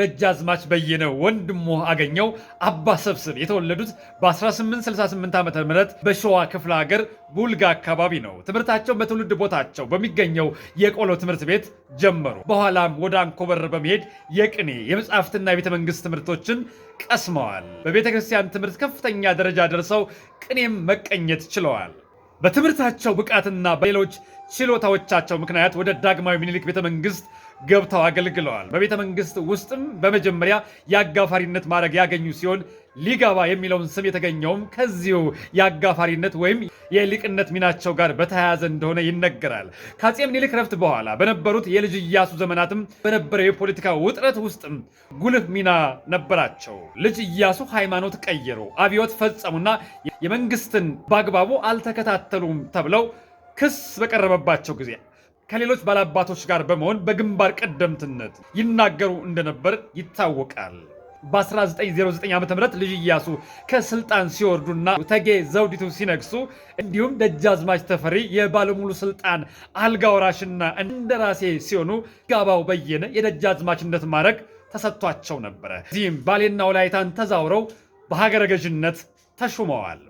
ደጃዝማች በየነ ወንድሙ አገኘው አባ ሰብስብ የተወለዱት በ1868 ዓ.ም በሸዋ ክፍለ ሀገር ቡልጋ አካባቢ ነው። ትምህርታቸው በትውልድ ቦታቸው በሚገኘው የቆሎ ትምህርት ቤት ጀመሩ። በኋላም ወደ አንኮበር በመሄድ የቅኔ የመጽሐፍትና የቤተ መንግስት ትምህርቶችን ቀስመዋል። በቤተ ክርስቲያን ትምህርት ከፍተኛ ደረጃ ደርሰው ቅኔም መቀኘት ችለዋል። በትምህርታቸው ብቃትና በሌሎች ችሎታዎቻቸው ምክንያት ወደ ዳግማዊ ምኒልክ ቤተ መንግስት ገብተው አገልግለዋል። በቤተ መንግስት ውስጥም በመጀመሪያ የአጋፋሪነት ማዕረግ ያገኙ ሲሆን ሊጋባ የሚለውን ስም የተገኘውም ከዚሁ የአጋፋሪነት ወይም የሊቅነት ሚናቸው ጋር በተያያዘ እንደሆነ ይነገራል። ከአፄ ምኒልክ ረፍት በኋላ በነበሩት የልጅ ኢያሱ ዘመናትም በነበረው የፖለቲካ ውጥረት ውስጥም ጉልህ ሚና ነበራቸው። ልጅ ኢያሱ ሃይማኖት ቀየሩ፣ አብዮት ፈጸሙና የመንግስትን በአግባቡ አልተከታተሉም ተብለው ክስ በቀረበባቸው ጊዜ ከሌሎች ባላባቶች ጋር በመሆን በግንባር ቀደምትነት ይናገሩ እንደነበር ይታወቃል። በ1909 ዓ.ም ልጅ ኢያሱ ከስልጣን ሲወርዱና እቴጌ ዘውዲቱ ሲነግሱ እንዲሁም ደጃዝማች ተፈሪ የባለሙሉ ስልጣን አልጋ ወራሽና እንደራሴ ሲሆኑ ሊጋባው በየነ የደጃዝማችነት ማዕረግ ተሰጥቷቸው ነበረ። እዚህም ባሌና ወላይታን ተዛውረው በሀገረ ገዥነት ተሹመዋል።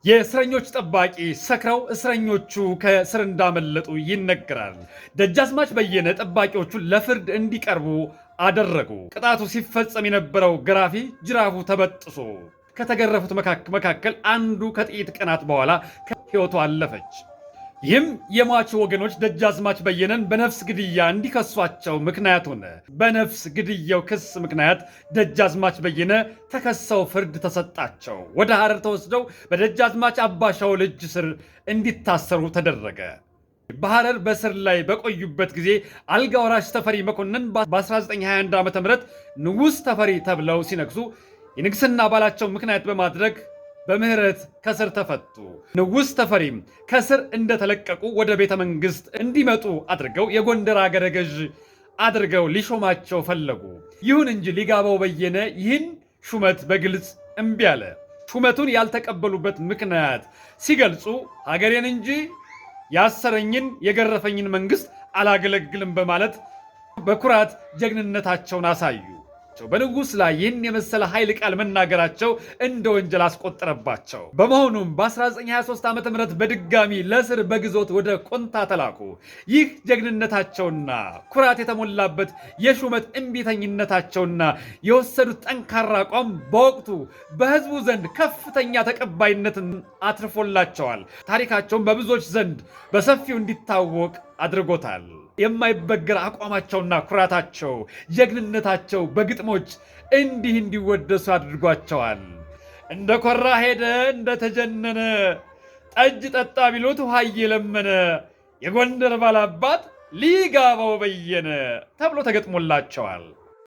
የእስረኞች ጠባቂ ሰክረው እስረኞቹ ከእስር እንዳመለጡ ይነገራል። ደጃዝማች በየነ ጠባቂዎቹን ለፍርድ እንዲቀርቡ አደረጉ። ቅጣቱ ሲፈጸም የነበረው ገራፊ ጅራፉ ተበጥሶ ከተገረፉት መካከል አንዱ ከጥቂት ቀናት በኋላ ሕይወቱ አለፈች። ይህም የሟቹ ወገኖች ደጃዝማች በየነን በነፍስ ግድያ እንዲከሷቸው ምክንያት ሆነ። በነፍስ ግድያው ክስ ምክንያት ደጃዝማች በየነ ተከሰው ፍርድ ተሰጣቸው። ወደ ሐረር ተወስደው በደጃዝማች አባሻው እጅ ስር እንዲታሰሩ ተደረገ። በሐረር በስር ላይ በቆዩበት ጊዜ አልጋ ወራሽ ተፈሪ መኮንን በ1921 ዓ.ም ንጉሥ ተፈሪ ተብለው ሲነግሱ የንግስና ባላቸው ምክንያት በማድረግ በምህረት ከስር ተፈቱ። ንጉሥ ተፈሪም ከስር እንደተለቀቁ ወደ ቤተ መንግስት እንዲመጡ አድርገው የጎንደር አገረ ገዥ አድርገው ሊሾማቸው ፈለጉ። ይሁን እንጂ ሊጋባው በየነ ይህን ሹመት በግልጽ እምቢ አለ። ሹመቱን ያልተቀበሉበት ምክንያት ሲገልጹ ሀገሬን እንጂ ያሰረኝን የገረፈኝን መንግስት አላገለግልም በማለት በኩራት ጀግንነታቸውን አሳዩ። በንጉሥ ላይ ይህን የመሰለ ኃይል ቃል መናገራቸው እንደ ወንጀል አስቆጠረባቸው። በመሆኑም በ1923 ዓ.ም በድጋሚ ለእስር በግዞት ወደ ኮንታ ተላኩ። ይህ ጀግንነታቸውና ኩራት የተሞላበት የሹመት እምቢተኝነታቸውና የወሰዱት ጠንካራ አቋም በወቅቱ በሕዝቡ ዘንድ ከፍተኛ ተቀባይነትን አትርፎላቸዋል። ታሪካቸውን በብዙዎች ዘንድ በሰፊው እንዲታወቅ አድርጎታል። የማይበገር አቋማቸውና ኩራታቸው፣ ጀግንነታቸው በግጥሞች እንዲህ እንዲወደሱ አድርጓቸዋል። እንደ ኮራ ሄደ እንደተጀነነ ጠጅ ጠጣ ቢሉት ውሃ እየለመነ የጎንደር ባላባት ሊጋባው በየነ ተብሎ ተገጥሞላቸዋል።